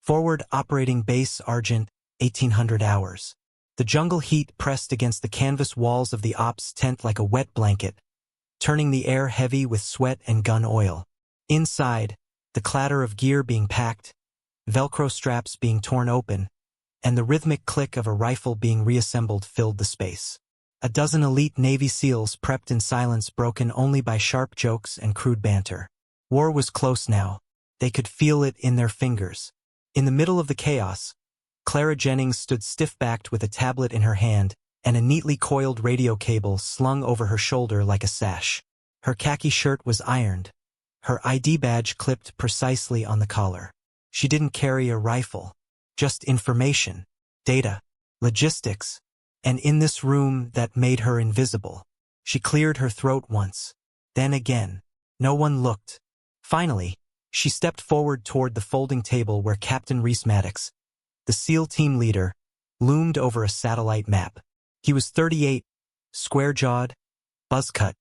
Forward operating base Argent, 1800 hours. The jungle heat pressed against the canvas walls of the ops tent like a wet blanket, turning the air heavy with sweat and gun oil. Inside, the clatter of gear being packed, Velcro straps being torn open, and the rhythmic click of a rifle being reassembled filled the space. A dozen elite Navy SEALs prepped in silence broken only by sharp jokes and crude banter. War was close now. They could feel it in their fingers. In the middle of the chaos, Clara Jennings stood stiff-backed with a tablet in her hand and a neatly coiled radio cable slung over her shoulder like a sash. Her khaki shirt was ironed, her ID badge clipped precisely on the collar. She didn't carry a rifle, just information, data, logistics, and in this room that made her invisible. She cleared her throat once, then again. No one looked. Finally, she stepped forward toward the folding table where Captain Reese Maddox, the SEAL team leader, loomed over a satellite map. He was 38, square-jawed, buzz-cut,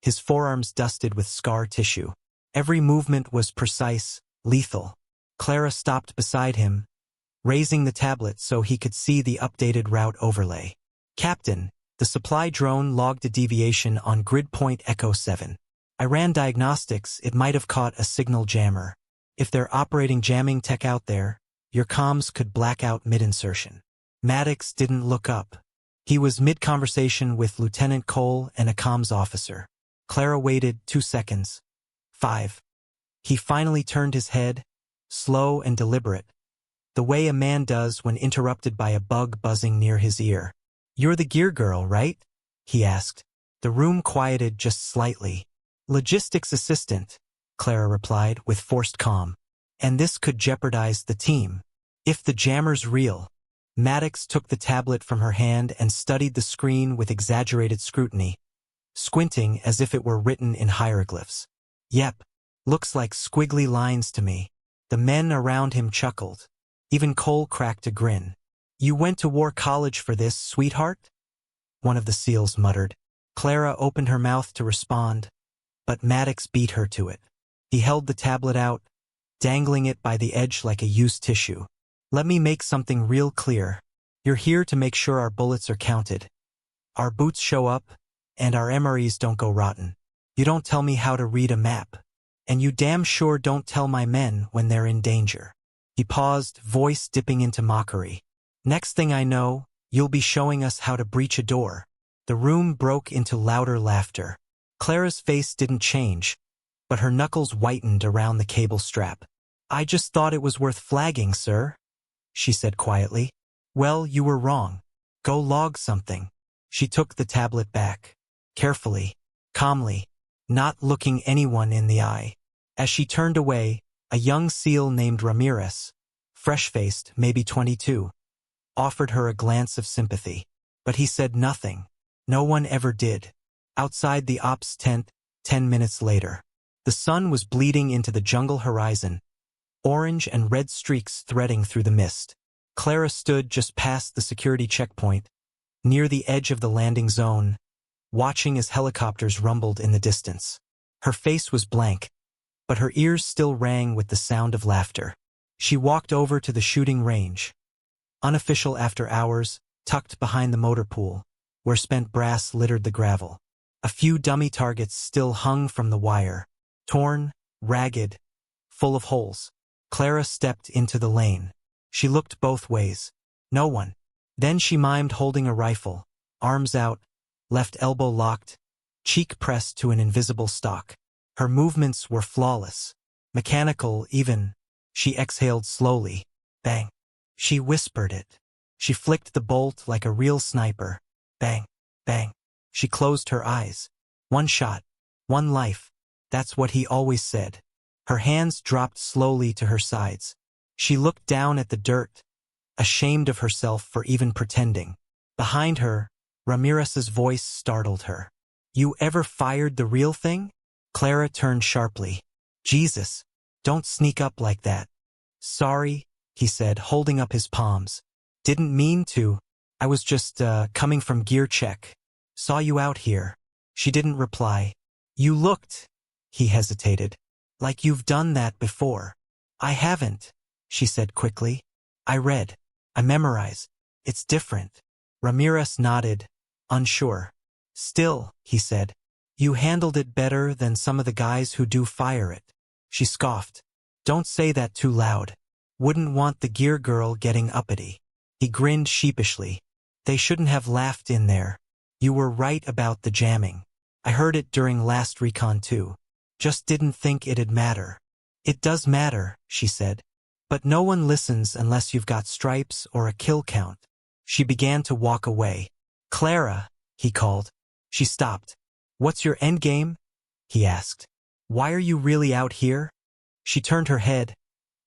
his forearms dusted with scar tissue. Every movement was precise, lethal. Clara stopped beside him, raising the tablet so he could see the updated route overlay. Captain, the supply drone logged a deviation on grid point Echo 7. I ran diagnostics, it might have caught a signal jammer. If they're operating jamming tech out there, your comms could black out mid-insertion. Maddox didn't look up. He was mid-conversation with Lieutenant Cole and a comms officer. Clara waited 2 seconds. 5. He finally turned his head, slow and deliberate, the way a man does when interrupted by a bug buzzing near his ear. "You're the gear girl, right?" he asked. The room quieted just slightly. "Logistics assistant," Clara replied with forced calm. "And this could jeopardize the team. If the jammer's real." Maddox took the tablet from her hand and studied the screen with exaggerated scrutiny, squinting as if it were written in hieroglyphs. "Yep, looks like squiggly lines to me." The men around him chuckled. Even Cole cracked a grin. "You went to war college for this, sweetheart?" one of the SEALs muttered. Clara opened her mouth to respond, but Maddox beat her to it. He held the tablet out, dangling it by the edge like a used tissue. "Let me make something real clear. You're here to make sure our bullets are counted, our boots show up, and our MREs don't go rotten. You don't tell me how to read a map. And you damn sure don't tell my men when they're in danger." He paused, voice dipping into mockery. "Next thing I know, you'll be showing us how to breach a door." The room broke into louder laughter. Clara's face didn't change, but her knuckles whitened around the cable strap. "I just thought it was worth flagging, sir," she said quietly. "Well, you were wrong. Go log something." She took the tablet back, carefully, calmly, not looking anyone in the eye. As she turned away, a young SEAL named Ramirez, fresh-faced, maybe 22, offered her a glance of sympathy. But he said nothing. No one ever did. Outside the ops tent, 10 minutes later, the sun was bleeding into the jungle horizon, orange and red streaks threading through the mist. Clara stood just past the security checkpoint, near the edge of the landing zone, watching as helicopters rumbled in the distance. Her face was blank, but her ears still rang with the sound of laughter. She walked over to the shooting range, unofficial after hours, tucked behind the motor pool, where spent brass littered the gravel. A few dummy targets still hung from the wire, torn, ragged, full of holes. Clara stepped into the lane. She looked both ways. No one. Then she mimed holding a rifle, arms out, left elbow locked, cheek pressed to an invisible stock. Her movements were flawless, mechanical even. She exhaled slowly. Bang. She whispered it. She flicked the bolt like a real sniper. Bang, bang. She closed her eyes. One shot, one life. That's what he always said. Her hands dropped slowly to her sides. She looked down at the dirt, ashamed of herself for even pretending. Behind her, Ramirez's voice startled her. "You ever fired the real thing?" Clara turned sharply. "Jesus, don't sneak up like that." "Sorry," he said, holding up his palms. "Didn't mean to. I was just, coming from gear check. Saw you out here." She didn't reply. "You looked," he hesitated, "like you've done that before." "I haven't," she said quickly. I read. I memorize. It's different. Ramirez nodded, unsure. Still, he said, you handled it better than some of the guys who do fire it. She scoffed. Don't say that too loud. Wouldn't want the gear girl getting uppity. He grinned sheepishly. They shouldn't have laughed in there. You were right about the jamming. I heard it during last recon too. Just didn't think it'd matter. It does matter, she said. But no one listens unless you've got stripes or a kill count. She began to walk away. Clara, he called. She stopped. What's your endgame? He asked. Why are you really out here? She turned her head,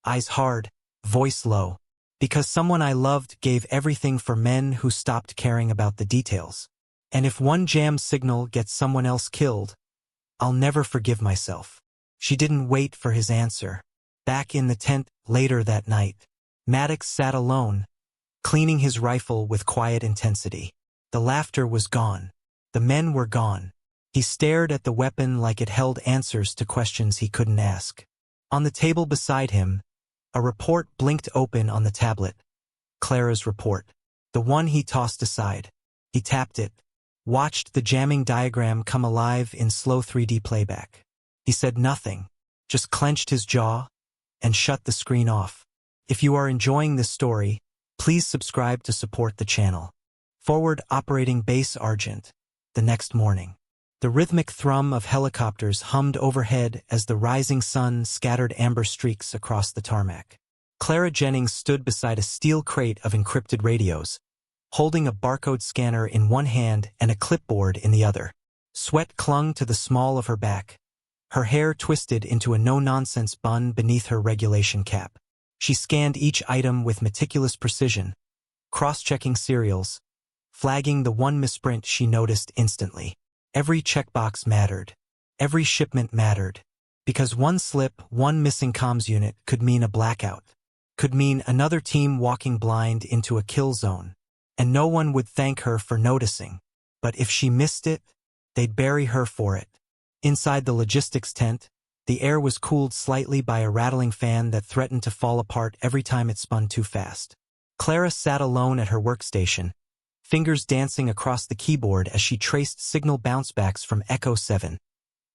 eyes hard, voice low. Because someone I loved gave everything for men who stopped caring about the details. And if one jam signal gets someone else killed, I'll never forgive myself. She didn't wait for his answer. Back in the tent later that night, Maddox sat alone, cleaning his rifle with quiet intensity. The laughter was gone. The men were gone. He stared at the weapon like it held answers to questions he couldn't ask. On the table beside him, a report blinked open on the tablet. Clara's report. The one he tossed aside. He tapped it, watched the jamming diagram come alive in slow 3D playback. He said nothing, just clenched his jaw and shut the screen off. If you are enjoying this story, please subscribe to support the channel. Forward Operating Base Argent. The next morning. The rhythmic thrum of helicopters hummed overhead as the rising sun scattered amber streaks across the tarmac. Clara Jennings stood beside a steel crate of encrypted radios, holding a barcode scanner in one hand and a clipboard in the other. Sweat clung to the small of her back. Her hair twisted into a no-nonsense bun beneath her regulation cap. She scanned each item with meticulous precision, cross-checking serials, flagging the one misprint she noticed instantly. Every checkbox mattered. Every shipment mattered. Because one slip, one missing comms unit could mean a blackout. Could mean another team walking blind into a kill zone. And no one would thank her for noticing. But if she missed it, they'd bury her for it. Inside the logistics tent, the air was cooled slightly by a rattling fan that threatened to fall apart every time it spun too fast. Clara sat alone at her workstation, fingers dancing across the keyboard as she traced signal bouncebacks from Echo 7,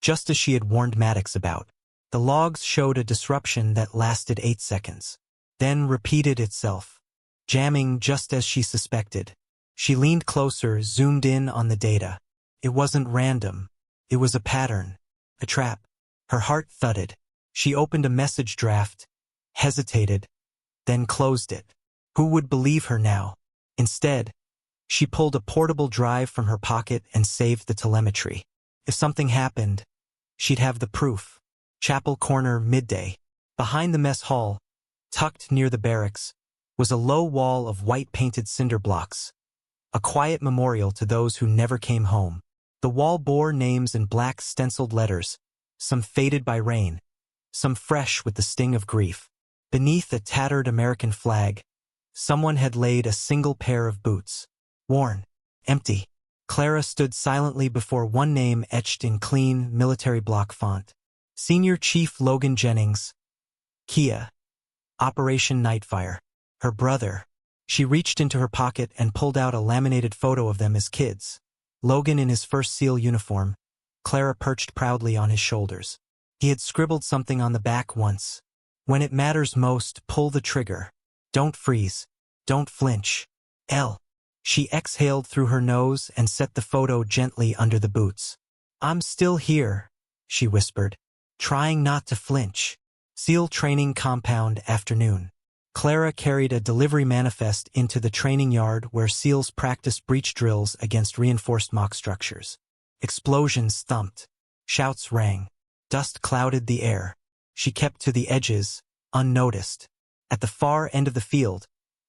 just as she had warned Maddox about. The logs showed a disruption that lasted 8 seconds, then repeated itself, jamming just as she suspected. She leaned closer, zoomed in on the data. It wasn't random. It was a pattern, a trap. Her heart thudded. She opened a message draft, hesitated, then closed it. Who would believe her now? Instead, she pulled a portable drive from her pocket and saved the telemetry. If something happened, she'd have the proof. Chapel Corner, midday. Behind the mess hall, tucked near the barracks, was a low wall of white-painted cinder blocks, a quiet memorial to those who never came home. The wall bore names in black stenciled letters, some faded by rain, some fresh with the sting of grief. Beneath a tattered American flag, someone had laid a single pair of boots. Worn, empty. Clara stood silently before one name etched in clean, military block font. Senior Chief Logan Jennings. Kia. Operation Nightfire. Her brother. She reached into her pocket and pulled out a laminated photo of them as kids. Logan in his first SEAL uniform, Clara perched proudly on his shoulders. He had scribbled something on the back once. When it matters most, pull the trigger. Don't freeze. Don't flinch. L. She exhaled through her nose and set the photo gently under the boots. I'm still here, she whispered, trying not to flinch. SEAL Training Compound, afternoon. Clara carried a delivery manifest into the training yard where SEALs practiced breach drills against reinforced mock structures. Explosions thumped. Shouts rang. Dust clouded the air. She kept to the edges, unnoticed. At the far end of the field,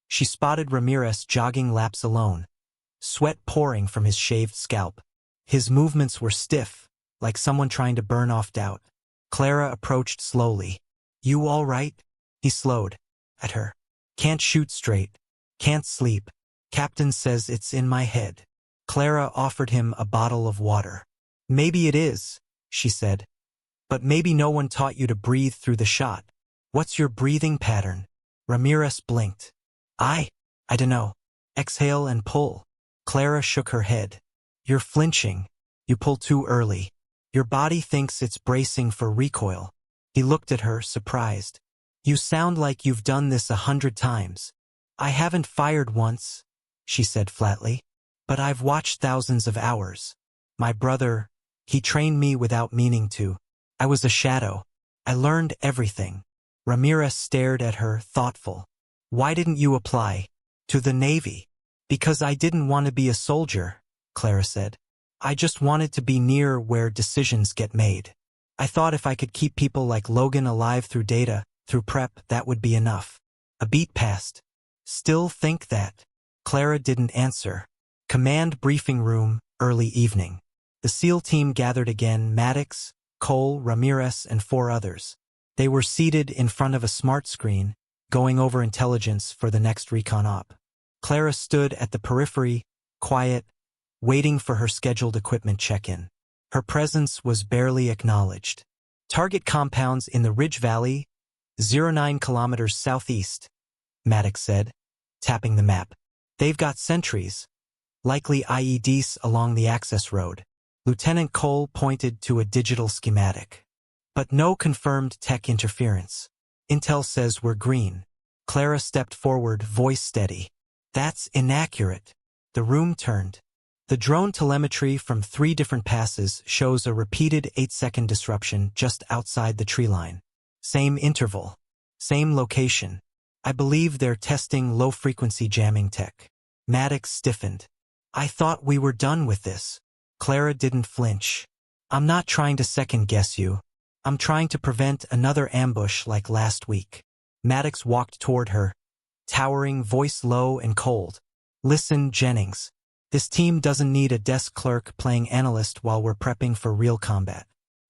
she spotted Ramirez jogging laps alone, sweat pouring from his shaved scalp. His movements were stiff, like someone trying to burn off doubt. Clara approached slowly. You all right? He slowed. At her. Can't shoot straight. Can't sleep. Captain says it's in my head. Clara offered him a bottle of water. Maybe it is, she said. But maybe no one taught you to breathe through the shot. What's your breathing pattern? Ramirez blinked. I dunno. Exhale and pull. Clara shook her head. You're flinching. You pull too early. Your body thinks it's bracing for recoil. He looked at her, surprised. You sound like you've done this 100 times. I haven't fired once, she said flatly. But I've watched thousands of hours. My brother, he trained me without meaning to. I was a shadow. I learned everything. Ramirez stared at her, thoughtful. Why didn't you apply? To the Navy. Because I didn't want to be a soldier, Clara said. I just wanted to be near where decisions get made. I thought if I could keep people like Logan alive through data, through prep, that would be enough. A beat passed. Still think that? Clara didn't answer. Command briefing room, early evening. The SEAL team gathered again, Maddox, Cole, Ramirez, and 4 others. They were seated in front of a smart screen, going over intelligence for the next recon op. Clara stood at the periphery, quiet, waiting for her scheduled equipment check-in. Her presence was barely acknowledged. Target compounds in the Ridge Valley, 09 kilometers southeast, Maddox said, tapping the map. They've got sentries, likely IEDs along the access road. Lieutenant Cole pointed to a digital schematic. But no confirmed tech interference. Intel says we're green. Clara stepped forward, voice steady. That's inaccurate. The room turned. The drone telemetry from 3 different passes shows a repeated 8-second disruption just outside the tree line. Same interval. Same location. I believe they're testing low-frequency jamming tech. Maddox stiffened. I thought we were done with this. Clara didn't flinch. I'm not trying to second-guess you. I'm trying to prevent another ambush like last week. Maddox walked toward her, towering, voice low and cold. Listen, Jennings. This team doesn't need a desk clerk playing analyst while we're prepping for real combat.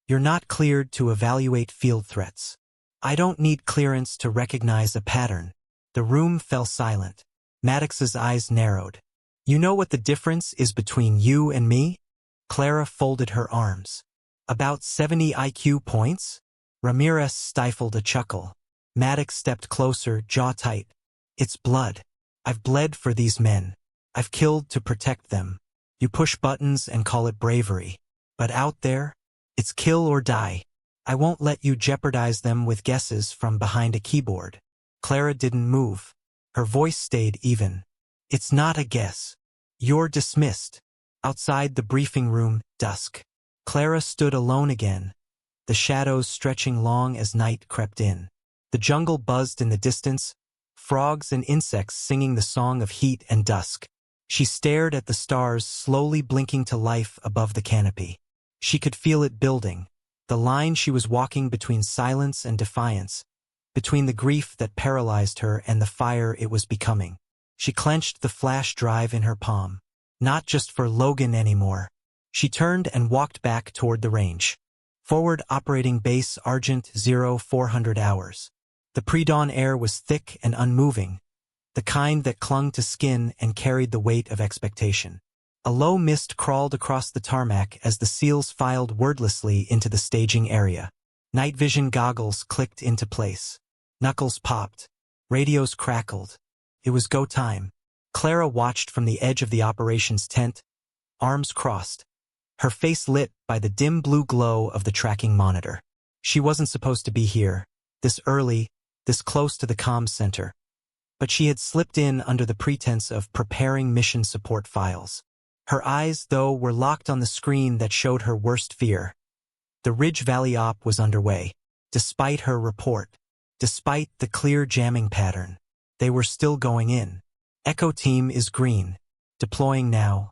You're not cleared to evaluate field threats. I don't need clearance to recognize a pattern. The room fell silent. Maddox's eyes narrowed. You know what the difference is between you and me? Clara folded her arms. About 70 IQ points? Ramirez stifled a chuckle. Maddox stepped closer, jaw tight. It's blood. I've bled for these men. I've killed to protect them. You push buttons and call it bravery. But out there, it's kill or die. I won't let you jeopardize them with guesses from behind a keyboard. Clara didn't move. Her voice stayed even. It's not a guess. You're dismissed. Outside the briefing room, dusk. Clara stood alone again, the shadows stretching long as night crept in. The jungle buzzed in the distance, frogs and insects singing the song of heat and dusk. She stared at the stars slowly blinking to life above the canopy. She could feel it building, the line she was walking between silence and defiance, between the grief that paralyzed her and the fire it was becoming. She clenched the flash drive in her palm. Not just for Logan anymore. She turned and walked back toward the range. Forward operating base Argent 0400 hours. The pre-dawn air was thick and unmoving, the kind that clung to skin and carried the weight of expectation. A low mist crawled across the tarmac as the SEALs filed wordlessly into the staging area. Night vision goggles clicked into place. Knuckles popped. Radios crackled. It was go time. Clara watched from the edge of the operations tent, arms crossed, her face lit by the dim blue glow of the tracking monitor. She wasn't supposed to be here, this early, this close to the comms center. But she had slipped in under the pretense of preparing mission support files. Her eyes, though, were locked on the screen that showed her worst fear. The Ridge Valley op was underway. Despite her report, despite the clear jamming pattern, they were still going in. Echo Team is green. Deploying now.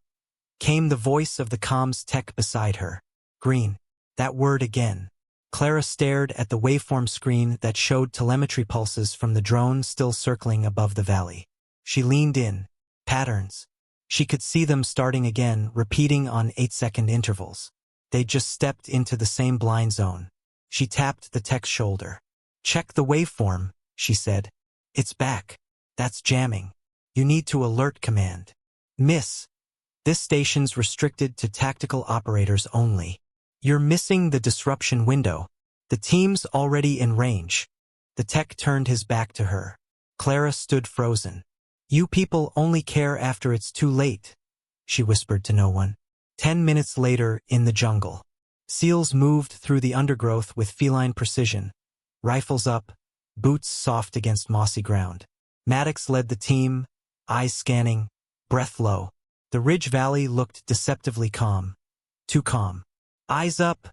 Came the voice of the comms tech beside her. Green. That word again. Clara stared at the waveform screen that showed telemetry pulses from the drone still circling above the valley. She leaned in. Patterns. She could see them starting again, repeating on 8-second intervals. They'd just stepped into the same blind zone. She tapped the tech's shoulder. Check the waveform, she said. It's back. That's jamming. You need to alert command. Miss. This station's restricted to tactical operators only. You're missing the disruption window. The team's already in range. The tech turned his back to her. Clara stood frozen. You people only care after it's too late, she whispered to no one. 10 minutes later, in the jungle. Seals moved through the undergrowth with feline precision. Rifles up, boots soft against mossy ground. Maddox led the team, eyes scanning, breath low. The ridge valley looked deceptively calm. Too calm. Eyes up,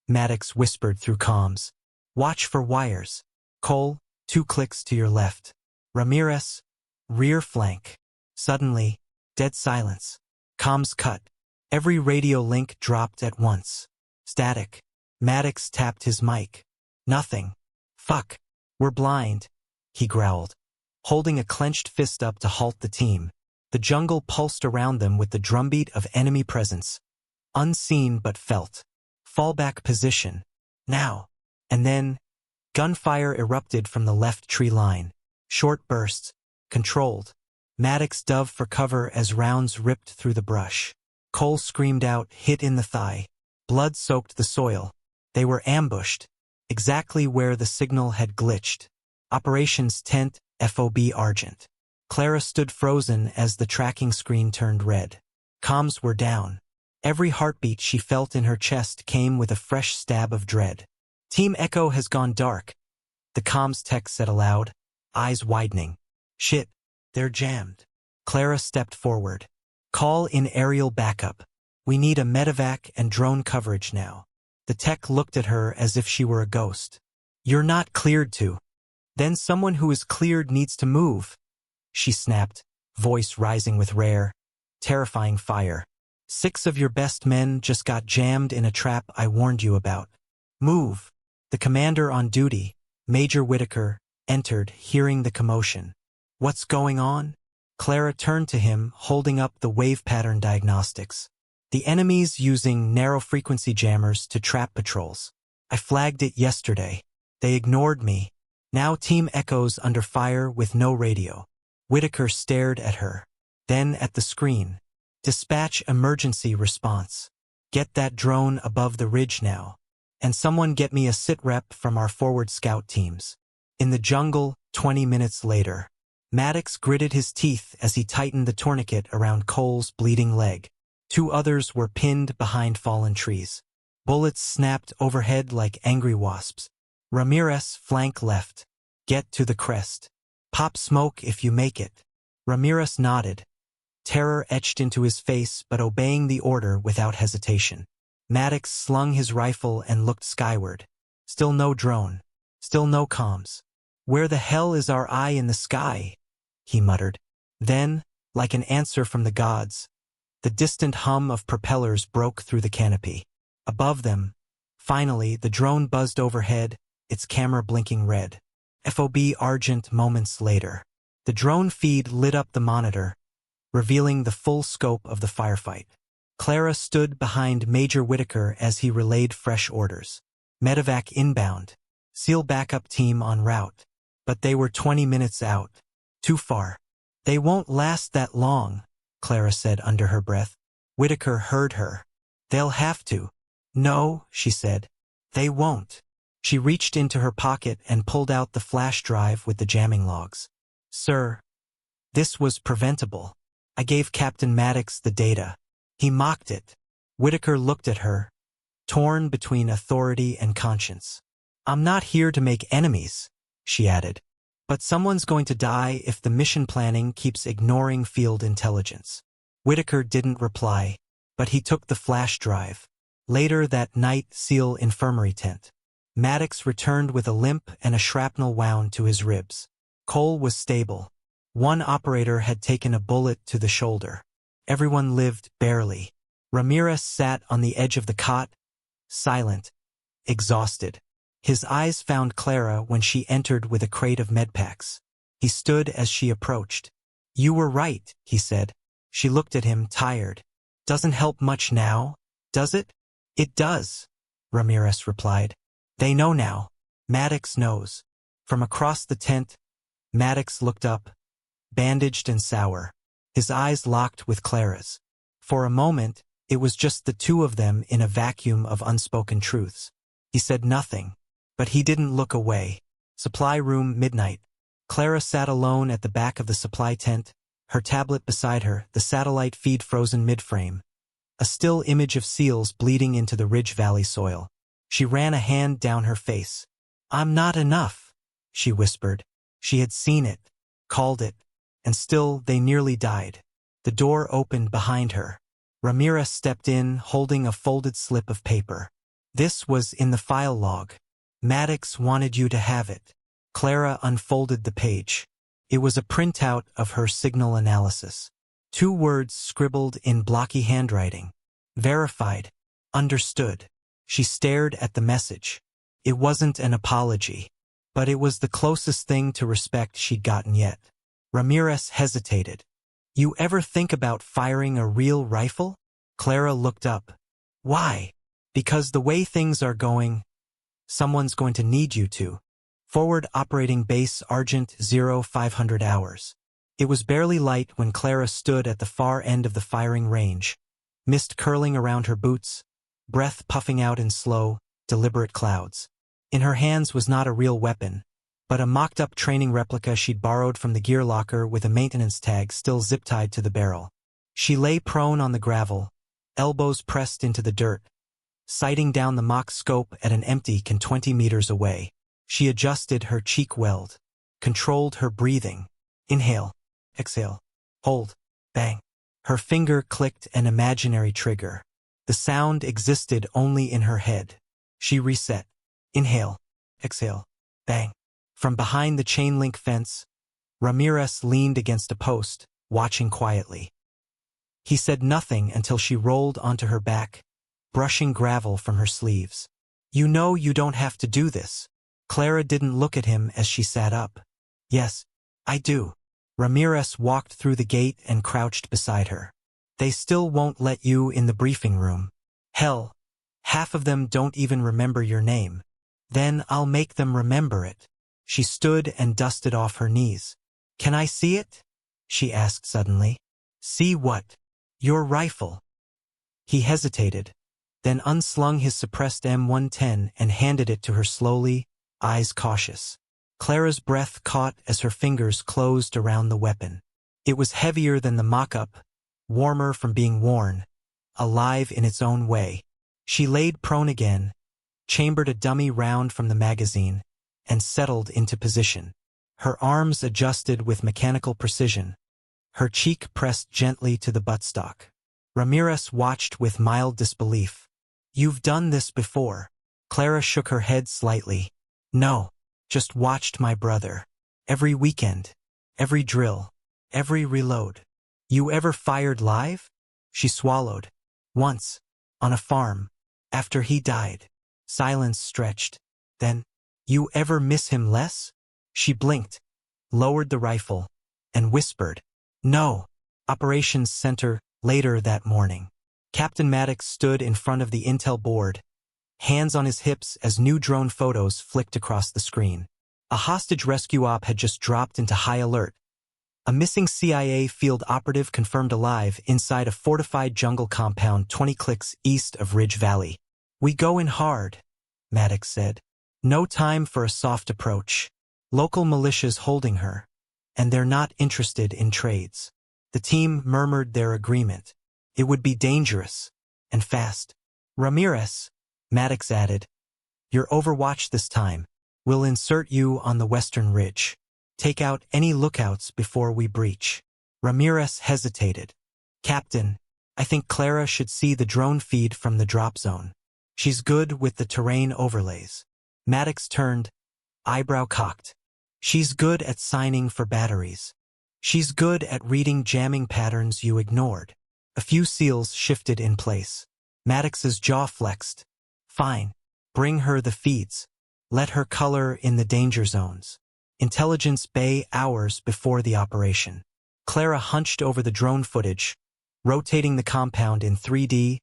Maddox whispered through comms. Watch for wires. Cole, 2 clicks to your left. Ramirez, rear flank. Suddenly, dead silence. Comms cut. Every radio link dropped at once. Static. Maddox tapped his mic. Nothing. Fuck. We're blind, he growled, holding a clenched fist up to halt the team. The jungle pulsed around them with the drumbeat of enemy presence. Unseen but felt. Fallback position. Now. And then, gunfire erupted from the left tree line. Short bursts. Controlled. Maddox dove for cover as rounds ripped through the brush. Cole screamed out, hit in the thigh. Blood soaked the soil. They were ambushed. Exactly where the signal had glitched. Operations Tent, FOB Argent. Clara stood frozen as the tracking screen turned red. Comms were down. Every heartbeat she felt in her chest came with a fresh stab of dread. Team Echo has gone dark, the comms tech said aloud, eyes widening. Shit, they're jammed. Clara stepped forward. Call in aerial backup. We need a medevac and drone coverage now. The tech looked at her as if she were a ghost. You're not cleared to. Then someone who is cleared needs to move, she snapped, voice rising with rare, terrifying fire. 6 of your best men just got jammed in a trap I warned you about. Move. The commander on duty, Major Whitaker, entered, hearing the commotion. What's going on? Clara turned to him, holding up the wave pattern diagnostics. The enemy's using narrow-frequency jammers to trap patrols. I flagged it yesterday. They ignored me. Now Team Echo's under fire with no radio. Whitaker stared at her. Then at the screen. Dispatch emergency response. Get that drone above the ridge now. And someone get me a sit rep from our forward scout teams. In the jungle, 20 minutes later. Maddox gritted his teeth as he tightened the tourniquet around Cole's bleeding leg. 2 others were pinned behind fallen trees. Bullets snapped overhead like angry wasps. Ramirez, flank left. Get to the crest. Pop smoke if you make it. Ramirez nodded. Terror etched into his face, but obeying the order without hesitation. Maddox slung his rifle and looked skyward. Still no drone. Still no comms. Where the hell is our eye in the sky? He muttered. Then, like an answer from the gods, the distant hum of propellers broke through the canopy. Above them, finally, the drone buzzed overhead, its camera blinking red. FOB Argent moments later. The drone feed lit up the monitor, revealing the full scope of the firefight. Clara stood behind Major Whitaker as he relayed fresh orders. Medevac inbound. SEAL backup team en route. But they were 20 minutes out. Too far. They won't last that long, Clara said under her breath. Whitaker heard her. They'll have to. No, she said. They won't. She reached into her pocket and pulled out the flash drive with the jamming logs. Sir, this was preventable. I gave Captain Maddox the data. He mocked it. Whitaker looked at her, torn between authority and conscience. I'm not here to make enemies, she added. But someone's going to die if the mission planning keeps ignoring field intelligence. Whitaker didn't reply, but he took the flash drive. Later that night, SEAL infirmary tent. Maddox returned with a limp and a shrapnel wound to his ribs. Cole was stable. One operator had taken a bullet to the shoulder. Everyone lived barely. Ramirez sat on the edge of the cot, silent, exhausted. His eyes found Clara when she entered with a crate of medpacks. He stood as she approached. You were right, he said. She looked at him, tired. Doesn't help much now, does it? It does, Ramirez replied. They know now. Maddox knows. From across the tent, Maddox looked up, bandaged and sour. His eyes locked with Clara's. For a moment, it was just the 2 of them in a vacuum of unspoken truths. He said nothing, but he didn't look away. Supply room, midnight. Clara sat alone at the back of the supply tent, her tablet beside her, the satellite feed frozen mid-frame. A still image of seals bleeding into the ridge valley soil. She ran a hand down her face. "I'm not enough," she whispered. She had seen it, called it, and still they nearly died. The door opened behind her. Ramirez stepped in, holding a folded slip of paper. "This was in the file log. Maddox wanted you to have it." Clara unfolded the page. It was a printout of her signal analysis. 2 words scribbled in blocky handwriting. Verified. Understood. She stared at the message. It wasn't an apology, but it was the closest thing to respect she'd gotten yet. Ramirez hesitated. "You ever think about firing a real rifle?" Clara looked up. "Why?" "Because the way things are going, someone's going to need you to." Forward Operating Base Argent 0500 hours. It was barely light when Clara stood at the far end of the firing range, mist curling around her boots, breath puffing out in slow, deliberate clouds. In her hands was not a real weapon, but a mocked-up training replica she'd borrowed from the gear locker with a maintenance tag still zip-tied to the barrel. She lay prone on the gravel, elbows pressed into the dirt, sighting down the mock scope at an empty can 20 meters away. She adjusted her cheek weld, controlled her breathing. Inhale, exhale, hold, bang. Her finger clicked an imaginary trigger. The sound existed only in her head. She reset. Inhale, exhale, bang. From behind the chain-link fence, Ramirez leaned against a post, watching quietly. He said nothing until she rolled onto her back, brushing gravel from her sleeves. "You know you don't have to do this." Clara didn't look at him as she sat up. "Yes, I do." Ramirez walked through the gate and crouched beside her. "They still won't let you in the briefing room. Hell, half of them don't even remember your name. Then I'll make them remember it." She stood and dusted off her knees. "Can I see it?" she asked suddenly. "See what?" "Your rifle." He hesitated, then unslung his suppressed M110 and handed it to her slowly, eyes cautious. Clara's breath caught as her fingers closed around the weapon. It was heavier than the mock-up, warmer from being worn, alive in its own way. She laid prone again, chambered a dummy round from the magazine, and settled into position. Her arms adjusted with mechanical precision, her cheek pressed gently to the buttstock. Ramirez watched with mild disbelief. "You've done this before." Clara shook her head slightly. "No, just watched my brother. Every weekend, every drill, every reload." "You ever fired live?" She swallowed. "Once, on a farm, after he died." Silence stretched. Then, "You ever miss him less?" She blinked, lowered the rifle, and whispered, "No." Operations Center, later that morning. Captain Maddox stood in front of the intel board, hands on his hips as new drone photos flicked across the screen. A hostage rescue op had just dropped into high alert. A missing CIA field operative confirmed alive inside a fortified jungle compound 20 clicks east of Ridge Valley. "We go in hard," Maddox said. "No time for a soft approach. Local militias holding her, and they're not interested in trades." The team murmured their agreement. It would be dangerous, and fast. "Ramirez," Maddox added, "you're Overwatch this time. We'll insert you on the western ridge. Take out any lookouts before we breach." Ramirez hesitated. "Captain, I think Clara should see the drone feed from the drop zone. She's good with the terrain overlays." Maddox turned, eyebrow cocked. "She's good at signing for batteries. She's good at reading jamming patterns you ignored." A few seals shifted in place. Maddox's jaw flexed. "Fine. Bring her the feeds. Let her color in the danger zones. Intelligence Bay hours before the operation." Clara hunched over the drone footage, rotating the compound in 3D,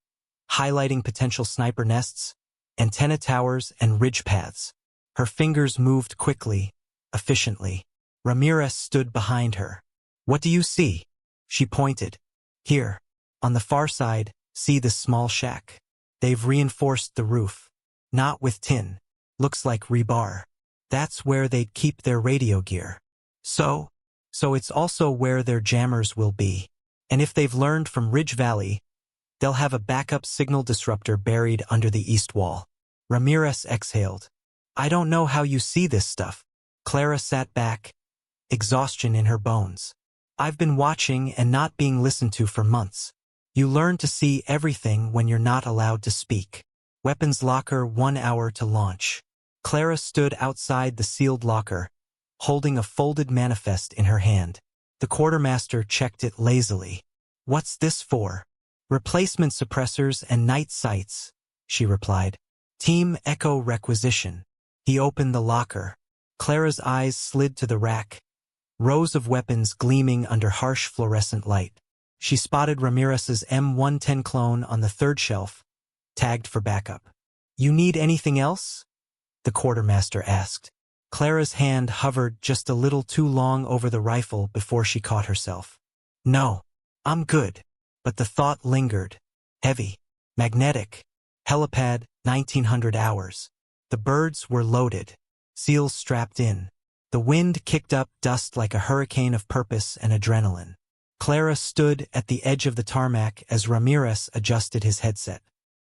highlighting potential sniper nests, antenna towers, and ridge paths. Her fingers moved quickly, efficiently. Ramirez stood behind her. "What do you see?" She pointed. "Here. On the far side, see this small shack. They've reinforced the roof. Not with tin. Looks like rebar. That's where they'd keep their radio gear." So? So it's also where their jammers will be. And if they've learned from Ridge Valley, they'll have a backup signal disruptor buried under the east wall. Ramirez exhaled. I don't know how you see this stuff. Clara sat back, exhaustion in her bones. I've been watching and not being listened to for months. You learn to see everything when you're not allowed to speak. Weapons locker 1 hour to launch. Clara stood outside the sealed locker, holding a folded manifest in her hand. The quartermaster checked it lazily. What's this for? Replacement suppressors and night sights, she replied. Team Echo requisition. He opened the locker. Clara's eyes slid to the rack, rows of weapons gleaming under harsh fluorescent light. She spotted Ramirez's M110 clone on the third shelf, tagged for backup. You need anything else? The quartermaster asked. Clara's hand hovered just a little too long over the rifle before she caught herself. No, I'm good. But the thought lingered. Heavy, magnetic, helipad, 1900 hours. The birds were loaded, seals strapped in. The wind kicked up dust like a hurricane of purpose and adrenaline. Clara stood at the edge of the tarmac as Ramirez adjusted his headset.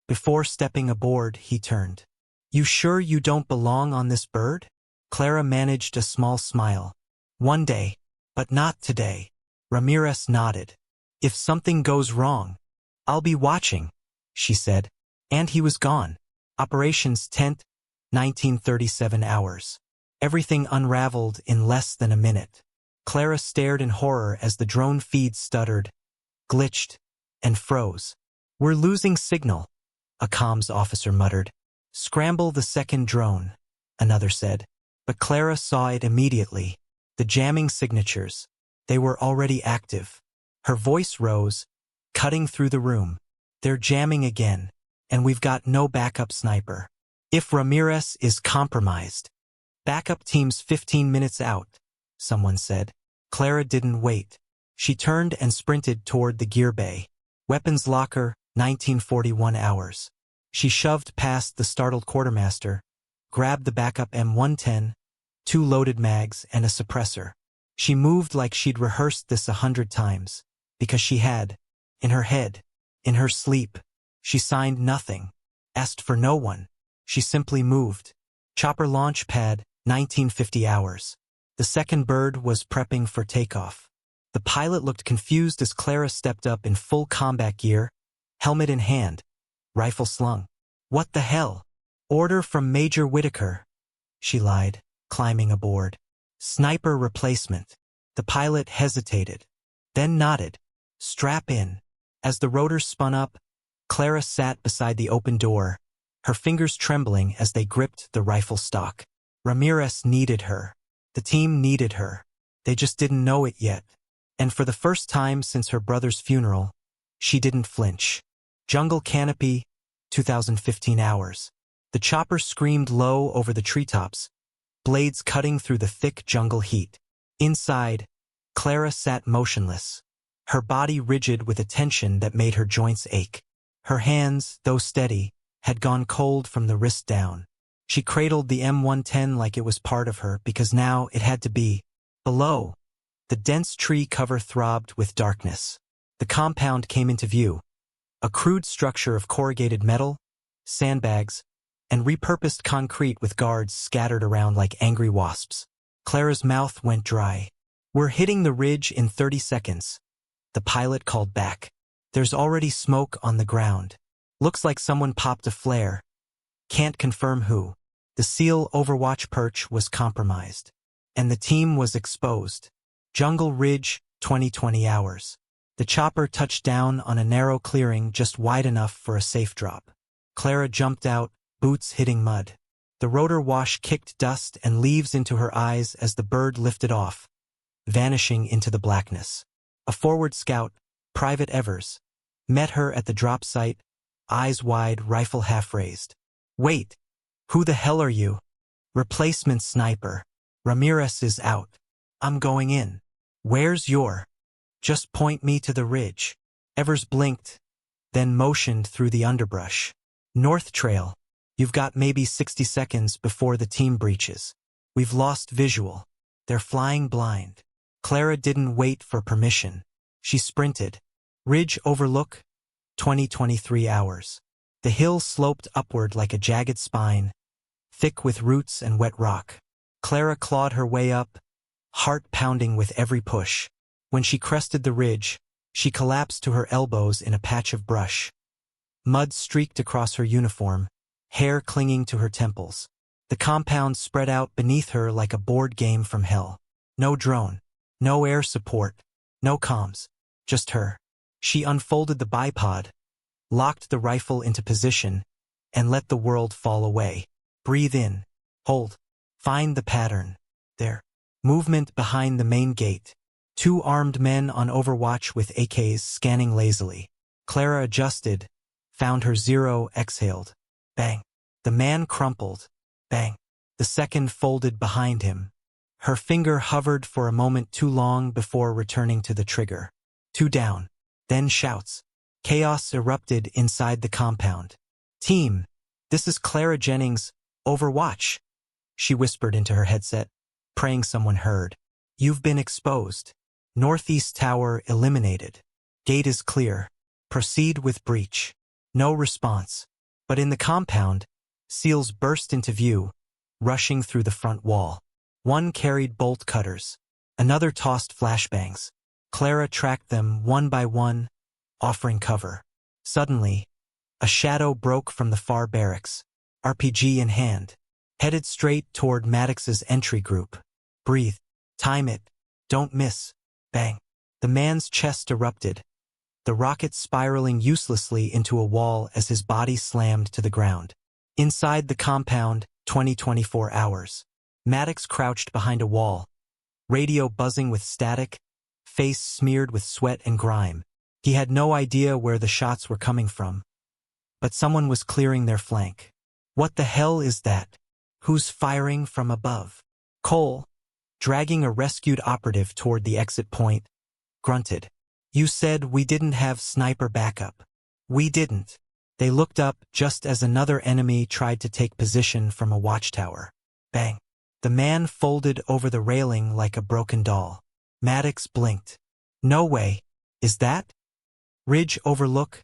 Before stepping aboard, he turned. You sure you don't belong on this bird? Clara managed a small smile. One day, but not today. Ramirez nodded. If something goes wrong, I'll be watching, she said. And he was gone. Operations tent, 1937 hours. Everything unraveled in less than a minute. Clara stared in horror as the drone feed stuttered, glitched, and froze. We're losing signal, a comms officer muttered. Scramble the second drone, another said. But Clara saw it immediately. The jamming signatures. They were already active. Her voice rose, cutting through the room. They're jamming again, and we've got no backup sniper. If Ramirez is compromised. Backup team's 15 minutes out, someone said. Clara didn't wait. She turned and sprinted toward the gear bay. Weapons locker, 1941 hours. She shoved past the startled quartermaster, grabbed the backup M110, 2 loaded mags, and a suppressor. She moved like she'd rehearsed this 100 times, because she had, in her head, in her sleep. She signed nothing, asked for no one. She simply moved. Chopper launch pad, 1950 hours. The second bird was prepping for takeoff. The pilot looked confused as Clara stepped up in full combat gear, helmet in hand, rifle slung. What the hell? Order from Major Whitaker, she lied, climbing aboard. Sniper replacement. The pilot hesitated, then nodded. Strap in. As the rotor spun up, Clara sat beside the open door, her fingers trembling as they gripped the rifle stock. Ramirez needed her. The team needed her. They just didn't know it yet. And for the first time since her brother's funeral, she didn't flinch. Jungle canopy, 2015 hours. The chopper screamed low over the treetops, blades cutting through the thick jungle heat. Inside, Clara sat motionless, her body rigid with a tension that made her joints ache. Her hands, though steady, had gone cold from the wrist down. She cradled the M110 like it was part of her because now it had to be. Below, the dense tree cover throbbed with darkness. The compound came into view, a crude structure of corrugated metal, sandbags, and repurposed concrete with guards scattered around like angry wasps. Clara's mouth went dry. We're hitting the ridge in 30 seconds. The pilot called back. There's already smoke on the ground. Looks like someone popped a flare. Can't confirm who. The SEAL Overwatch perch was compromised. And the team was exposed. Jungle Ridge, 2020 hours. The chopper touched down on a narrow clearing just wide enough for a safe drop. Clara jumped out, boots hitting mud. The rotor wash kicked dust and leaves into her eyes as the bird lifted off, vanishing into the blackness. A forward scout, Private Evers, met her at the drop site, eyes wide, rifle half raised. Wait, who the hell are you? Replacement sniper. Ramirez is out. I'm going in. Where's your? Just point me to the ridge. Evers blinked, then motioned through the underbrush. North Trail. You've got maybe 60 seconds before the team breaches. We've lost visual. They're flying blind. Clara didn't wait for permission. She sprinted. Ridge overlook, 23 hours. The hill sloped upward like a jagged spine, thick with roots and wet rock. Clara clawed her way up, heart pounding with every push. When she crested the ridge, she collapsed to her elbows in a patch of brush. Mud streaked across her uniform, hair clinging to her temples. The compound spread out beneath her like a board game from hell. No drone, no air support, no comms, just her. She unfolded the bipod, locked the rifle into position, and let the world fall away. Breathe in, hold, find the pattern. There. Movement behind the main gate. 2 armed men on overwatch with AKs scanning lazily. Clara adjusted, found her zero, exhaled. Bang. The man crumpled. Bang. The second folded behind him. Her finger hovered for a moment too long before returning to the trigger. 2 down. Then shouts. Chaos erupted inside the compound. Team, this is Clara Jennings, Overwatch, she whispered into her headset, praying someone heard. You've been exposed. Northeast tower eliminated. Gate is clear. Proceed with breach. No response. But in the compound, SEALs burst into view, rushing through the front wall. One carried bolt cutters. Another tossed flashbangs. Clara tracked them one by one, offering cover. Suddenly, a shadow broke from the far barracks, RPG in hand, headed straight toward Maddox's entry group. Breathe. Time it. Don't miss. Bang. The man's chest erupted, the rocket spiraling uselessly into a wall as his body slammed to the ground. Inside the compound, 24 hours. Maddox crouched behind a wall, radio buzzing with static, face smeared with sweat and grime. He had no idea where the shots were coming from, but someone was clearing their flank. What the hell is that? Who's firing from above? Cole, dragging a rescued operative toward the exit point, grunted. You said we didn't have sniper backup. We didn't. They looked up just as another enemy tried to take position from a watchtower. Bang. The man folded over the railing like a broken doll. Maddox blinked. No way. Is that? Ridge overlook,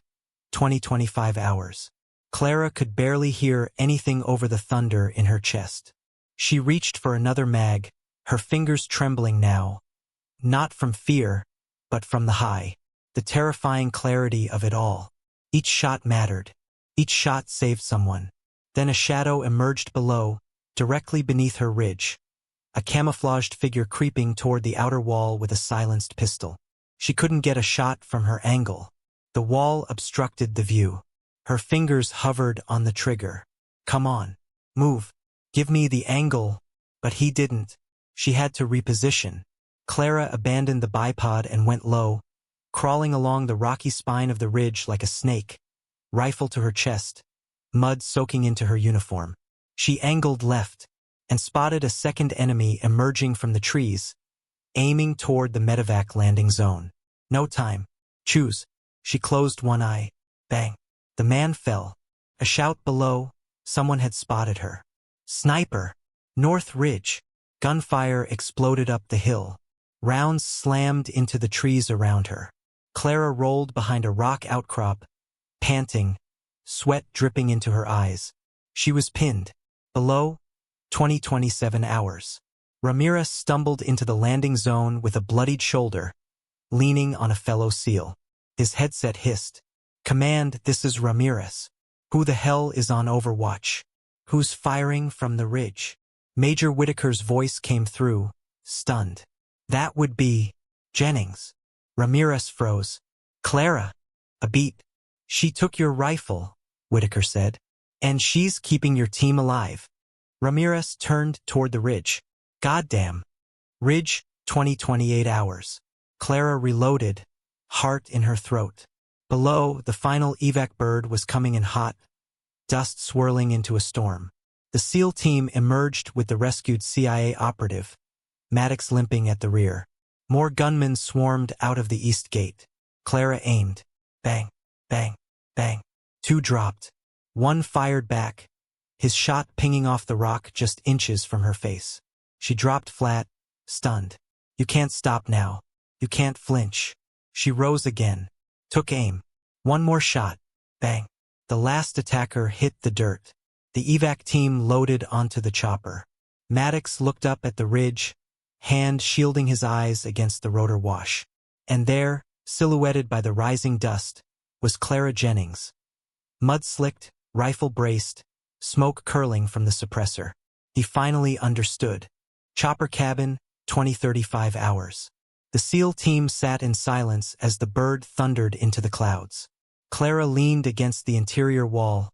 25 hours. Clara could barely hear anything over the thunder in her chest. She reached for another mag, her fingers trembling now, not from fear, but from the high, the terrifying clarity of it all. Each shot mattered. Each shot saved someone. Then a shadow emerged below, directly beneath her ridge, a camouflaged figure creeping toward the outer wall with a silenced pistol. She couldn't get a shot from her angle. The wall obstructed the view. Her fingers hovered on the trigger. Come on. Move. Give me the angle. But he didn't. She had to reposition. Clara abandoned the bipod and went low, crawling along the rocky spine of the ridge like a snake, rifle to her chest, mud soaking into her uniform. She angled left and spotted a second enemy emerging from the trees, aiming toward the medevac landing zone. No time. Choose. She closed one eye. Bang. The man fell. A shout below. Someone had spotted her. Sniper. North Ridge. Gunfire exploded up the hill. Rounds slammed into the trees around her. Clara rolled behind a rock outcrop, panting, sweat dripping into her eyes. She was pinned. Below, 27 hours. Ramirez stumbled into the landing zone with a bloodied shoulder, leaning on a fellow SEAL. His headset hissed. Command, this is Ramirez. Who the hell is on Overwatch? Who's firing from the ridge? Major Whitaker's voice came through, stunned. That would be Jennings. Ramirez froze. Clara. A beat. She took your rifle, Whitaker said. And she's keeping your team alive. Ramirez turned toward the ridge. Goddamn. Ridge, 28 hours. Clara reloaded, heart in her throat. Below, the final evac bird was coming in hot, dust swirling into a storm. The SEAL team emerged with the rescued CIA operative, Maddox limping at the rear. More gunmen swarmed out of the east gate. Clara aimed. Bang, bang, bang. 2 dropped. 1 fired back, his shot pinging off the rock just inches from her face. She dropped flat, stunned. You can't stop now. You can't flinch. She rose again. Took aim. One more shot. Bang. The last attacker hit the dirt. The evac team loaded onto the chopper. Maddox looked up at the ridge, hand shielding his eyes against the rotor wash. And there, silhouetted by the rising dust, was Clara Jennings. Mud-slicked, rifle-braced, smoke curling from the suppressor. He finally understood. Chopper cabin, 20-35 hours. The SEAL team sat in silence as the bird thundered into the clouds. Clara leaned against the interior wall,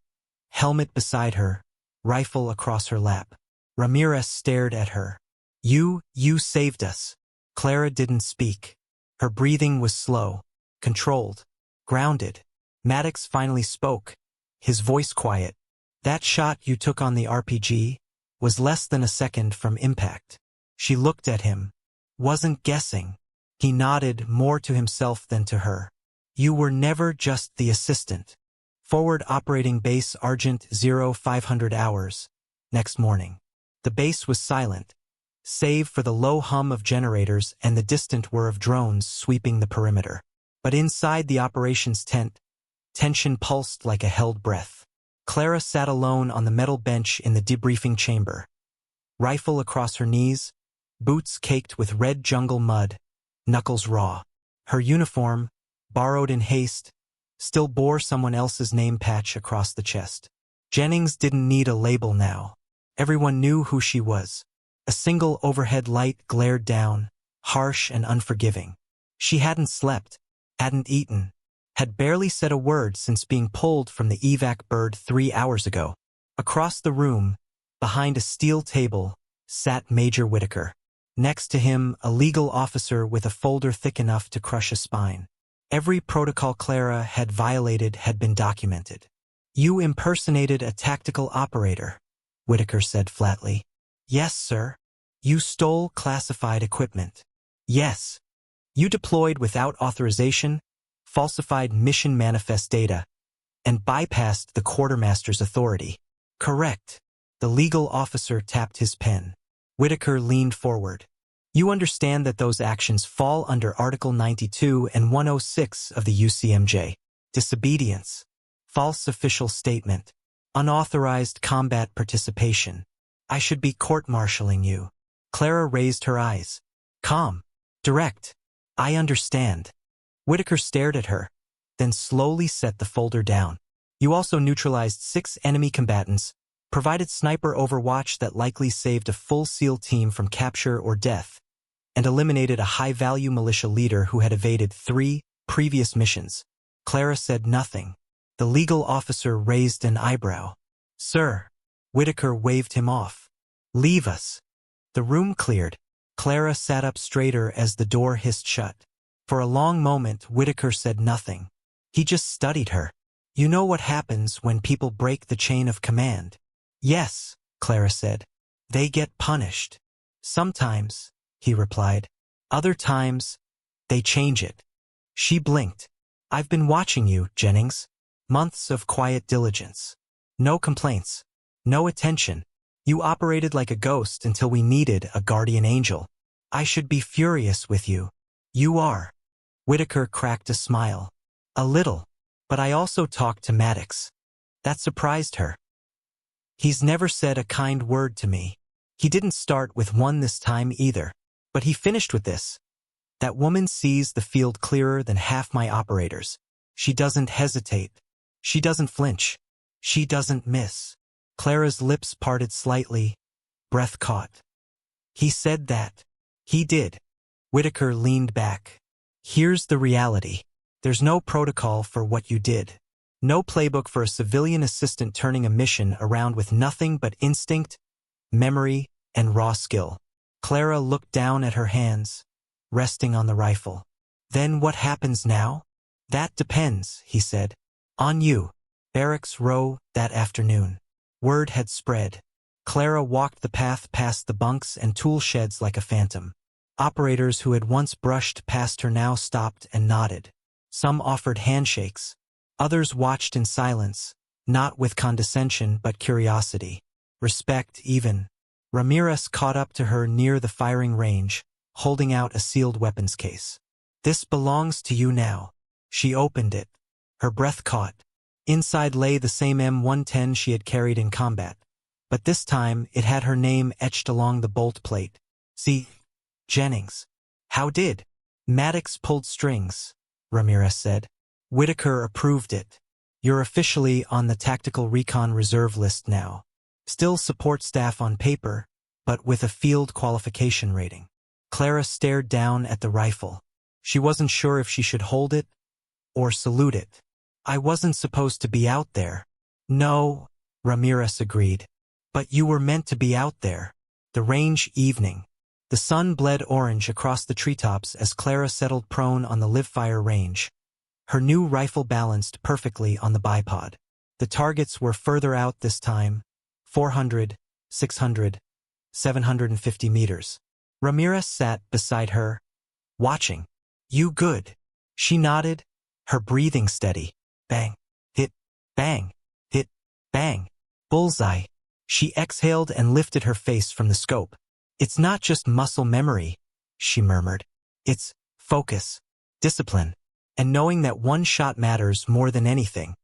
helmet beside her, rifle across her lap. Ramirez stared at her. You saved us." Clara didn't speak. Her breathing was slow, controlled, grounded. Maddox finally spoke, his voice quiet. "That shot you took on the RPG was less than a second from impact." She looked at him. Wasn't guessing. He nodded, more to himself than to her. "You were never just the assistant." Forward operating base Argent 0500 hours. Next morning. The base was silent, save for the low hum of generators and the distant whir of drones sweeping the perimeter. But inside the operations tent, tension pulsed like a held breath. Clara sat alone on the metal bench in the debriefing chamber. Rifle across her knees, boots caked with red jungle mud, knuckles raw. Her uniform, borrowed in haste, still bore someone else's name patch across the chest. Jennings didn't need a label now. Everyone knew who she was. A single overhead light glared down, harsh and unforgiving. She hadn't slept, hadn't eaten, had barely said a word since being pulled from the evac bird 3 hours ago. Across the room, behind a steel table, sat Major Whitaker. Next to him, a legal officer with a folder thick enough to crush a spine. Every protocol Clara had violated had been documented. "You impersonated a tactical operator," Whitaker said flatly. "Yes, sir." "You stole classified equipment." "Yes." "You deployed without authorization, falsified mission manifest data, and bypassed the quartermaster's authority." "Correct." The legal officer tapped his pen. Whitaker leaned forward. "You understand that those actions fall under Article 92 and 106 of the UCMJ. Disobedience, false official statement, unauthorized combat participation. I should be court-martialing you." Clara raised her eyes. Calm, direct. "I understand." Whitaker stared at her, then slowly set the folder down. "You also neutralized 6 enemy combatants, provided sniper overwatch that likely saved a full SEAL team from capture or death, and eliminated a high-value militia leader who had evaded 3 previous missions." Clara said nothing. The legal officer raised an eyebrow. "Sir." Whitaker waved him off. "Leave us." The room cleared. Clara sat up straighter as the door hissed shut. For a long moment, Whitaker said nothing. He just studied her. "You know what happens when people break the chain of command?" "Yes," Clara said. "They get punished." "Sometimes," he replied. "Other times, they change it." She blinked. "I've been watching you, Jennings. Months of quiet diligence. No complaints. No attention. You operated like a ghost until we needed a guardian angel. I should be furious with you. You are." Whitaker cracked a smile. "A little. But I also talked to Maddox." That surprised her. "He's never said a kind word to me." He didn't start with one this time either. But he finished with this. "That woman sees the field clearer than half my operators. She doesn't hesitate. She doesn't flinch. She doesn't miss." Clara's lips parted slightly, breath caught. "He said that." "He did." Whitaker leaned back. "Here's the reality. There's no protocol for what you did. No playbook for a civilian assistant turning a mission around with nothing but instinct, memory, and raw skill." Clara looked down at her hands, resting on the rifle. "Then what happens now?" "That depends," he said. "On you." Barracks row that afternoon. Word had spread. Clara walked the path past the bunks and tool sheds like a phantom. Operators who had once brushed past her now stopped and nodded. Some offered handshakes. Others watched in silence, not with condescension but curiosity. Respect even. Ramirez caught up to her near the firing range, holding out a sealed weapons case. "This belongs to you now." She opened it. Her breath caught. Inside lay the same M110 she had carried in combat. But this time it had her name etched along the bolt plate. "See, Jennings." "How did?" "Maddox pulled strings," Ramirez said. "Whitaker approved it. You're officially on the Tactical Recon Reserve list now. Still support staff on paper, but with a field qualification rating." Clara stared down at the rifle. She wasn't sure if she should hold it or salute it. "I wasn't supposed to be out there." "No," Ramirez agreed. "But you were meant to be out there." The range evening. The sun bled orange across the treetops as Clara settled prone on the live-fire range. Her new rifle balanced perfectly on the bipod. The targets were further out this time, 400, 600, 750 meters. Ramirez sat beside her, watching. "You good?" She nodded, her breathing steady. Bang, hit, bang, hit, bang. Bullseye. She exhaled and lifted her face from the scope. "It's not just muscle memory," she murmured. "It's focus, discipline, and knowing that one shot matters more than anything."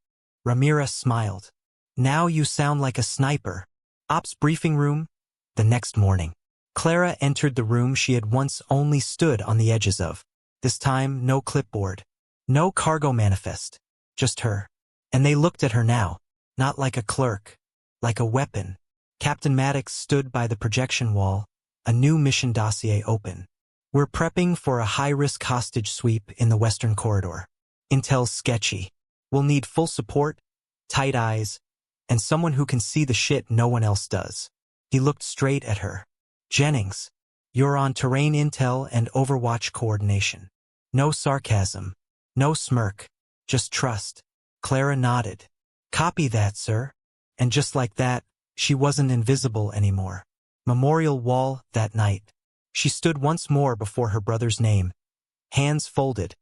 Ramirez smiled. "Now you sound like a sniper." Ops briefing room. The next morning. Clara entered the room she had once only stood on the edges of. This time, no clipboard. No cargo manifest. Just her. And they looked at her now. Not like a clerk. Like a weapon. Captain Maddox stood by the projection wall, a new mission dossier open. "We're prepping for a high-risk hostage sweep in the Western Corridor. Intel's sketchy. We'll need full support, tight eyes, and someone who can see the shit no one else does." He looked straight at her. "Jennings, you're on terrain intel and Overwatch coordination." No sarcasm. No smirk. Just trust. Clara nodded. "Copy that, sir." And just like that, she wasn't invisible anymore. Memorial Wall that night. She stood once more before her brother's name, hands folded,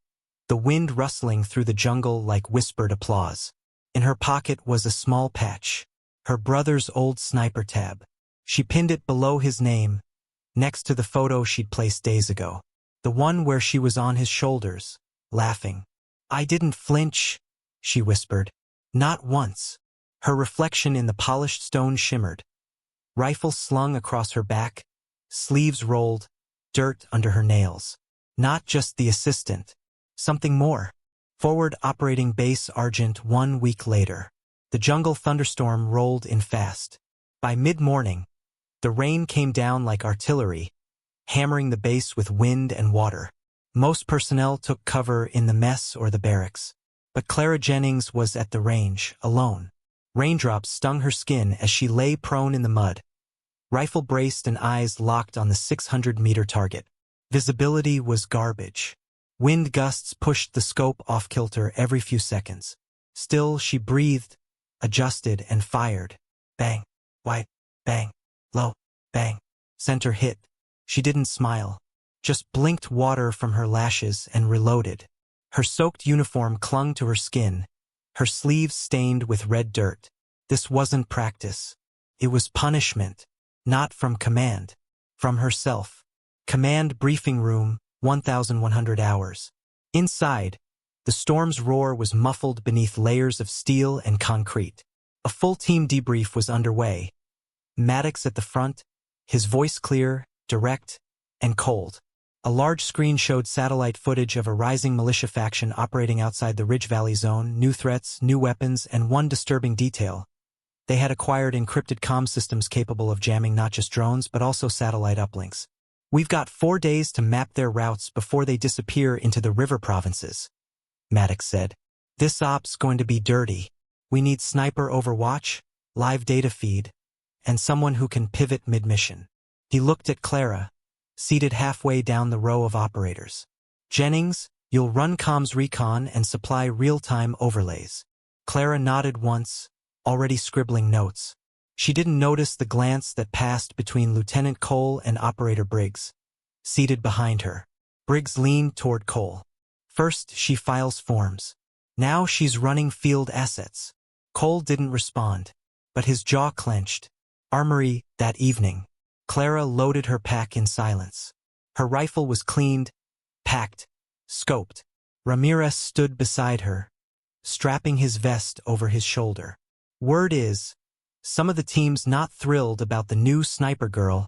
the wind rustling through the jungle like whispered applause. In her pocket was a small patch, her brother's old sniper tab. She pinned it below his name, next to the photo she'd placed days ago, the one where she was on his shoulders, laughing. "I didn't flinch," she whispered. "Not once." Her reflection in the polished stone shimmered. Rifle slung across her back, sleeves rolled, dirt under her nails. Not just the assistant. Something more. Forward Operating Base Argent 1 week later. The jungle thunderstorm rolled in fast. By mid-morning, the rain came down like artillery, hammering the base with wind and water. Most personnel took cover in the mess or the barracks. But Clara Jennings was at the range, alone. Raindrops stung her skin as she lay prone in the mud. Rifle braced and eyes locked on the 600-meter target. Visibility was garbage. Wind gusts pushed the scope off-kilter every few seconds. Still, she breathed, adjusted, and fired. Bang, wide, bang, low, bang. Center hit. She didn't smile. Just blinked water from her lashes and reloaded. Her soaked uniform clung to her skin, her sleeves stained with red dirt. This wasn't practice. It was punishment. Not from command. From herself. Command briefing room, 1,100 hours. Inside, the storm's roar was muffled beneath layers of steel and concrete. A full team debrief was underway. Maddox at the front, his voice clear, direct, and cold. A large screen showed satellite footage of a rising militia faction operating outside the Ridge Valley zone, new threats, new weapons, and one disturbing detail. They had acquired encrypted comm systems capable of jamming not just drones but also satellite uplinks. "We've got 4 days to map their routes before they disappear into the river provinces," Maddox said. "This op's going to be dirty. We need sniper overwatch, live data feed, and someone who can pivot mid-mission." He looked at Clara, seated halfway down the row of operators. "Jennings, you'll run comms recon and supply real-time overlays." Clara nodded once, already scribbling notes. She didn't notice the glance that passed between Lieutenant Cole and Operator Briggs, seated behind her. Briggs leaned toward Cole. First, she files forms. Now she's running field assets. Cole didn't respond, but his jaw clenched. Armory, that evening. Clara loaded her pack in silence. Her rifle was cleaned, packed, scoped. Ramirez stood beside her, strapping his vest over his shoulder. Word is, some of the team's not thrilled about the new sniper girl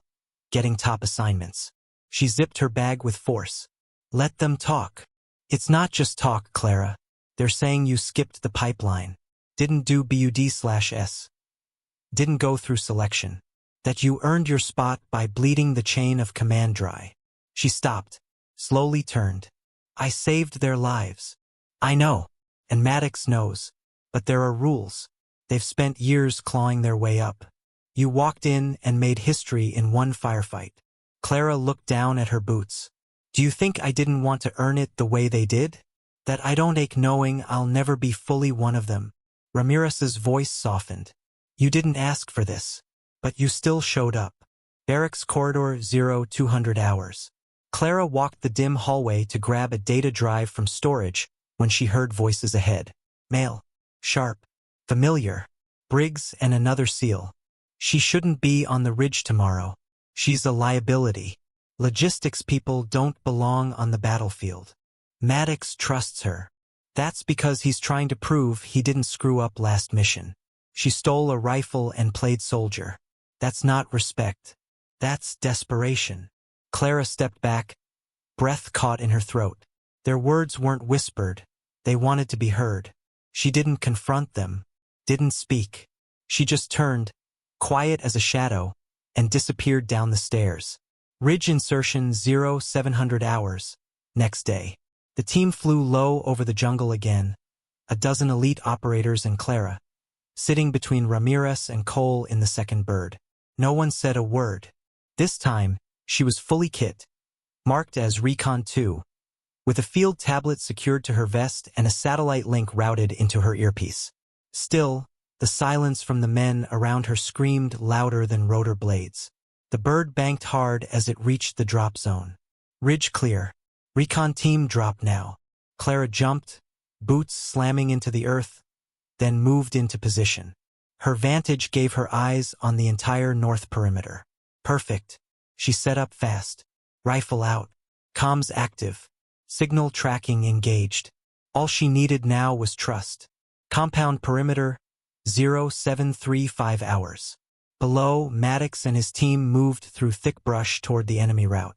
getting top assignments. She zipped her bag with force. Let them talk. It's not just talk, Clara. They're saying you skipped the pipeline, didn't do BUD/S, didn't go through selection, that you earned your spot by bleeding the chain of command dry. She stopped, slowly turned. I saved their lives. I know, and Maddox knows, but there are rules. They've spent years clawing their way up. You walked in and made history in one firefight. Clara looked down at her boots. Do you think I didn't want to earn it the way they did? That I don't ache knowing I'll never be fully one of them? Ramirez's voice softened. You didn't ask for this, but you still showed up. Barracks Corridor 0200 hours. Clara walked the dim hallway to grab a data drive from storage when she heard voices ahead. Male. Sharp. Familiar. Briggs and another SEAL. She shouldn't be on the ridge tomorrow. She's a liability. Logistics people don't belong on the battlefield. Maddox trusts her. That's because he's trying to prove he didn't screw up last mission. She stole a rifle and played soldier. That's not respect. That's desperation. Clara stepped back, breath caught in her throat. Their words weren't whispered. They wanted to be heard. She didn't confront them, didn't speak. She just turned, quiet as a shadow, and disappeared down the stairs. Ridge insertion 0700 hours. Next day. The team flew low over the jungle again, a dozen elite operators and Clara, sitting between Ramirez and Cole in the second bird. No one said a word. This time, she was fully kit, marked as Recon 2, with a field tablet secured to her vest and a satellite link routed into her earpiece. Still, the silence from the men around her screamed louder than rotor blades. The bird banked hard as it reached the drop zone. Ridge clear. Recon team drop now. Clara jumped, boots slamming into the earth, then moved into position. Her vantage gave her eyes on the entire north perimeter. Perfect. She set up fast. Rifle out. Comms active. Signal tracking engaged. All she needed now was trust. Compound perimeter, 0735 hours. Below, Maddox and his team moved through thick brush toward the enemy route.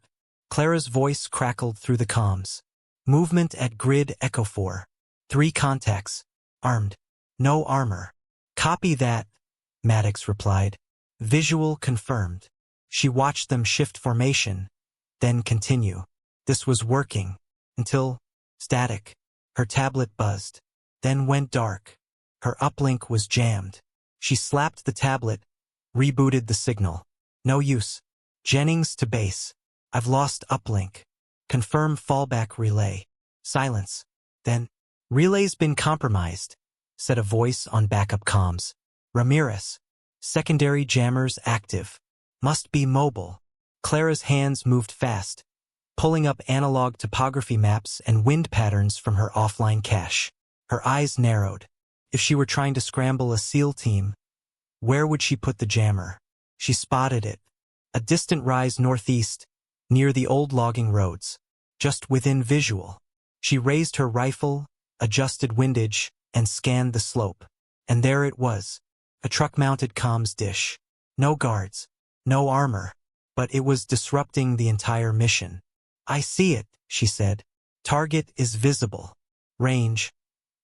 Clara's voice crackled through the comms. Movement at grid Echo 4. 3 contacts. Armed. No armor. Copy that, Maddox replied. Visual confirmed. She watched them shift formation, then continue. This was working, until static. Her tablet buzzed, then went dark. Her uplink was jammed. She slapped the tablet, rebooted the signal. No use. Jennings to base. I've lost uplink. Confirm fallback relay. Silence. Then, relay's been compromised, said a voice on backup comms. Ramirez. Secondary jammers active. Must be mobile. Clara's hands moved fast, pulling up analog topography maps and wind patterns from her offline cache. Her eyes narrowed. If she were trying to scramble a SEAL team, where would she put the jammer? She spotted it. A distant rise northeast, near the old logging roads, just within visual. She raised her rifle, adjusted windage, and scanned the slope. And there it was, a truck-mounted comms dish. No guards, no armor, but it was disrupting the entire mission. I see it, she said. Target is visible. Range,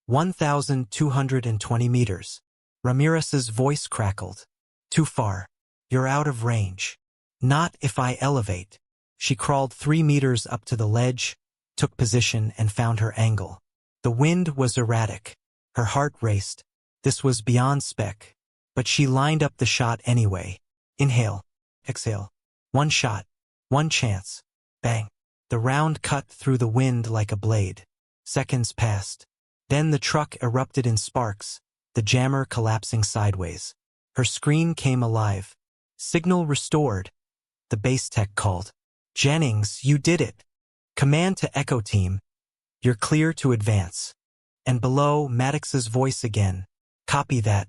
1,220 meters. Ramirez's voice crackled. Too far. You're out of range. Not if I elevate. She crawled 3 meters up to the ledge, took position and found her angle. The wind was erratic. Her heart raced. This was beyond spec. But she lined up the shot anyway. Inhale. Exhale. One shot. One chance. Bang. The round cut through the wind like a blade. Seconds passed. Then the truck erupted in sparks, the jammer collapsing sideways. Her screen came alive. Signal restored. The base tech called. Jennings, you did it. Command to Echo Team. You're clear to advance. And below, Maddox's voice again. Copy that.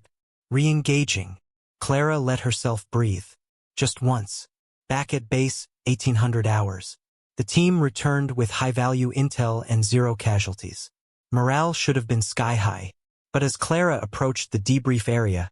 Re-engaging. Clara let herself breathe. Just once. Back at base, 1800 hours. The team returned with high-value intel and 0 casualties. Morale should have been sky-high. But as Clara approached the debrief area,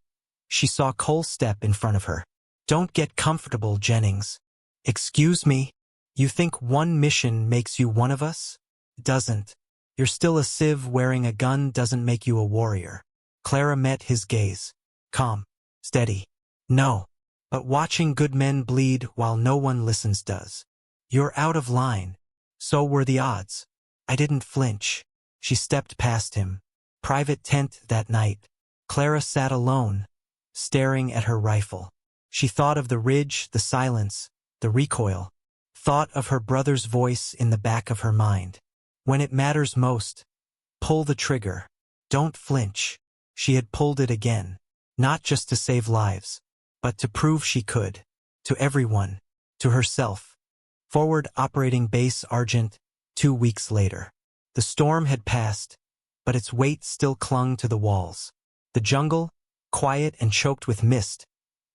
she saw Cole step in front of her. "Don't get comfortable, Jennings." "Excuse me? You think one mission makes you one of us? Doesn't. You're still a civ. Wearing a gun doesn't make you a warrior." Clara met his gaze. Calm. Steady. "No. But watching good men bleed while no one listens does. You're out of line. So were the odds." I didn't flinch. She stepped past him. Private tent that night. Clara sat alone, staring at her rifle. She thought of the ridge, the silence, the recoil. Thought of her brother's voice in the back of her mind. "When it matters most, pull the trigger. Don't flinch." She had pulled it again. Not just to save lives, but to prove she could. To everyone. To herself. Forward Operating Base Argent, 2 weeks later. The storm had passed, but its weight still clung to the walls. The jungle, quiet and choked with mist,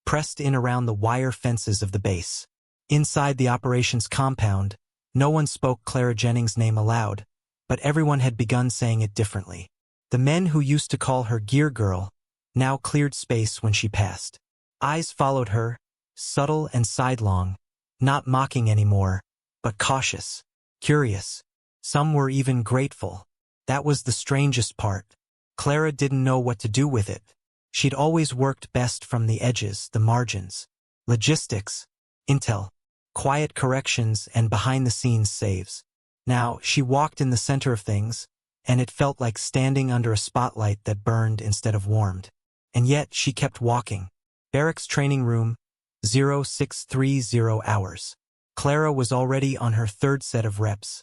pressed in around the wire fences of the base. Inside the operations compound, no one spoke Clara Jennings' name aloud, but everyone had begun saying it differently. The men who used to call her Gear Girl now cleared space when she passed. Eyes followed her, subtle and sidelong, not mocking anymore, but cautious, curious. Some were even grateful. That was the strangest part. Clara didn't know what to do with it. She'd always worked best from the edges, the margins. Logistics, intel, quiet corrections, and behind-the-scenes saves. Now, she walked in the center of things, and it felt like standing under a spotlight that burned instead of warmed. And yet, she kept walking. Barracks training room, 0630 hours. Clara was already on her 3rd set of reps.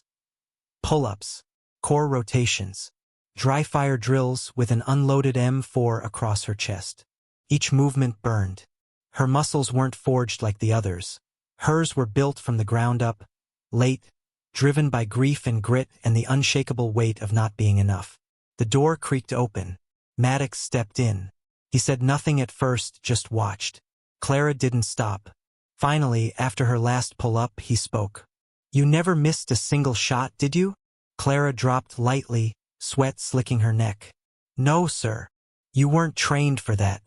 Pull-ups, core rotations, dry-fire drills with an unloaded M4 across her chest. Each movement burned. Her muscles weren't forged like the others. Hers were built from the ground up, late, driven by grief and grit and the unshakable weight of not being enough. The door creaked open. Maddox stepped in. He said nothing at first, just watched. Clara didn't stop. Finally, after her last pull-up, he spoke. "You never missed a single shot, did you?" Clara dropped lightly, sweat slicking her neck. "No, sir. You weren't trained for that.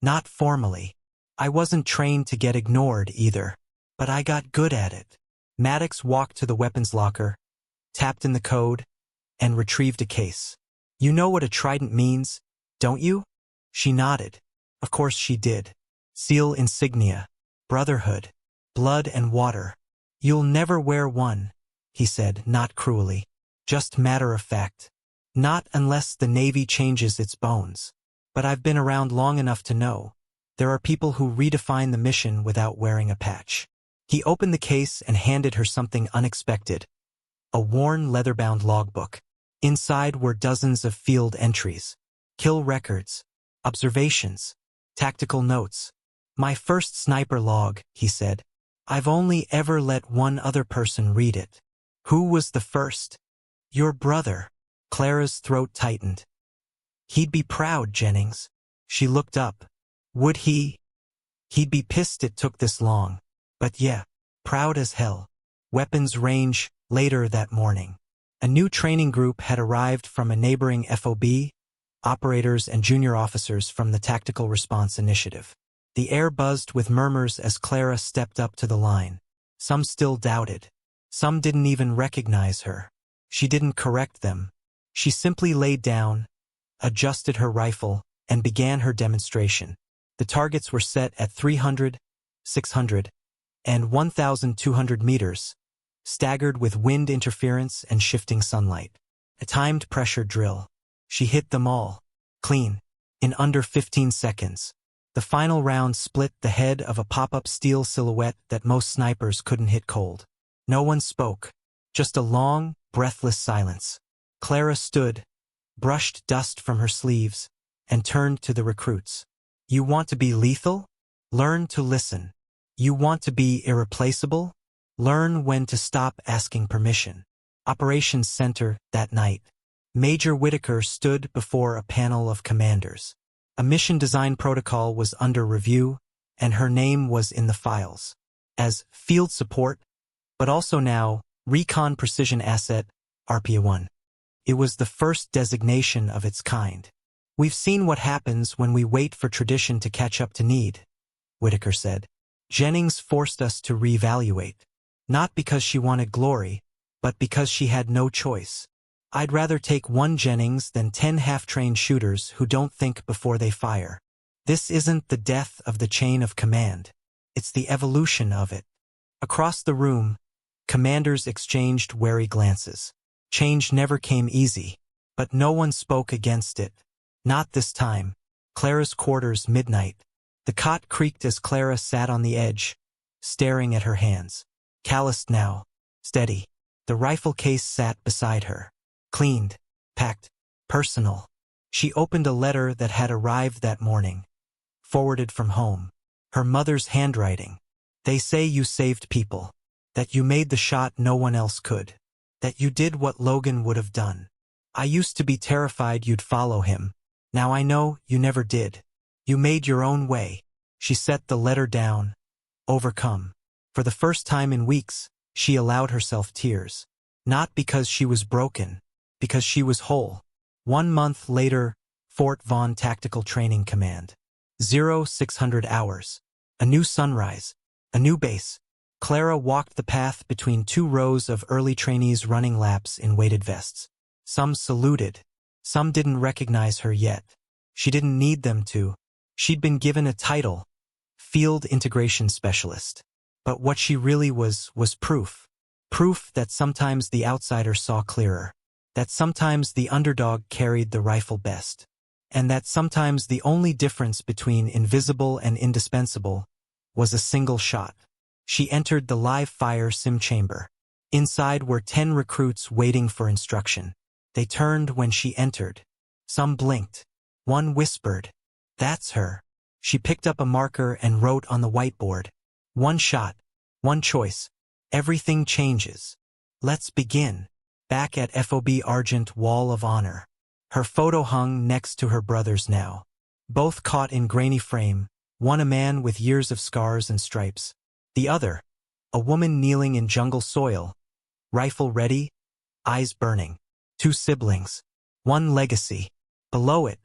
Not formally. I wasn't trained to get ignored either. But I got good at it." Maddox walked to the weapons locker, tapped in the code, and retrieved a case. "You know what a trident means, don't you?" She nodded. Of course she did. Seal insignia. Brotherhood. Blood and water. "You'll never wear one," he said, not cruelly. Just matter of fact. "Not unless the Navy changes its bones. But I've been around long enough to know. There are people who redefine the mission without wearing a patch." He opened the case and handed her something unexpected. A worn leather-bound logbook. Inside were dozens of field entries. Kill records. Observations. Tactical notes. "My first sniper log," he said. "I've only ever let one other person read it." "Who was the first?" "Your brother." Clara's throat tightened. "He'd be proud, Jennings." She looked up. "Would he?" "He'd be pissed it took this long. But yeah, proud as hell." Weapons range, later that morning. A new training group had arrived from a neighboring FOB, operators and junior officers from the Tactical Response Initiative. The air buzzed with murmurs as Clara stepped up to the line. Some still doubted. Some didn't even recognize her. She didn't correct them. She simply laid down, adjusted her rifle, and began her demonstration. The targets were set at 300, 600, and 1,200 meters, staggered with wind interference and shifting sunlight. A timed pressure drill. She hit them all, clean, in under 15 seconds. The final round split the head of a pop-up steel silhouette that most snipers couldn't hit cold. No one spoke, just a long, breathless silence. Clara stood, brushed dust from her sleeves, and turned to the recruits. "You want to be lethal? Learn to listen. You want to be irreplaceable? Learn when to stop asking permission." Operations Center that night. Major Whitaker stood before a panel of commanders. A mission design protocol was under review, and her name was in the files. as field support, but also now Recon Precision Asset, RPA-1. It was the first designation of its kind. We've seen what happens when we wait for tradition to catch up to need, Whitaker said. Jennings forced us to reevaluate. Not because she wanted glory, but because she had no choice. I'd rather take one Jennings than 10 half-trained shooters who don't think before they fire. This isn't the death of the chain of command. It's the evolution of it. Across the room, commanders exchanged wary glances. Change never came easy, but no one spoke against it. Not this time. Clara's quarters, midnight. The cot creaked as Clara sat on the edge, staring at her hands. Calloused now, steady. The rifle case sat beside her. Cleaned, packed, personal. She opened a letter that had arrived that morning, forwarded from home. Her mother's handwriting. They say you saved people. That you made the shot no one else could. That you did what Logan would have done. I used to be terrified you'd follow him. Now I know you never did. You made your own way. She set the letter down, overcome. For the first time in weeks, she allowed herself tears. Not because she was broken, because she was whole. 1 month later, Fort Vaughn Tactical Training Command. 0600 hours. A new sunrise. A new base. Clara walked the path between 2 rows of early trainees running laps in weighted vests. Some saluted. Some didn't recognize her yet. She didn't need them to. She'd been given a title, Field Integration Specialist. But what she really was proof. Proof that sometimes the outsider saw clearer. That sometimes the underdog carried the rifle best. And that sometimes the only difference between invisible and indispensable was a single shot. She entered the live-fire sim chamber. Inside were 10 recruits waiting for instruction. They turned when she entered. Some blinked. One whispered, "That's her." She picked up a marker and wrote on the whiteboard. One shot, one choice. Everything changes. Let's begin. Back at FOB Argent Wall of Honor. Her photo hung next to her brother's now. Both caught in grainy frame, one a man with years of scars and stripes. The other, a woman kneeling in jungle soil, rifle ready, eyes burning. 2 siblings, one legacy. Below it,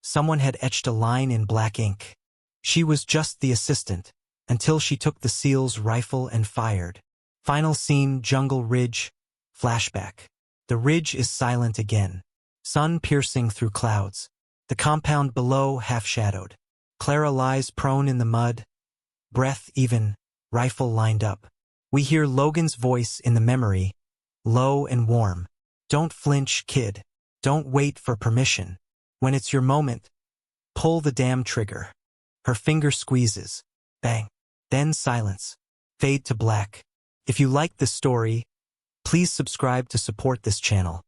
someone had etched a line in black ink. She was just the assistant, until she took the SEAL's rifle and fired. Final scene, Jungle Ridge, flashback. The ridge is silent again. Sun piercing through clouds. The compound below half-shadowed. Clara lies prone in the mud, breath even, rifle lined up. We hear Logan's voice in the memory, low and warm. Don't flinch, kid. Don't wait for permission. When it's your moment, pull the damn trigger. Her finger squeezes. Bang. Then silence. Fade to black. If you like this story, please subscribe to support this channel.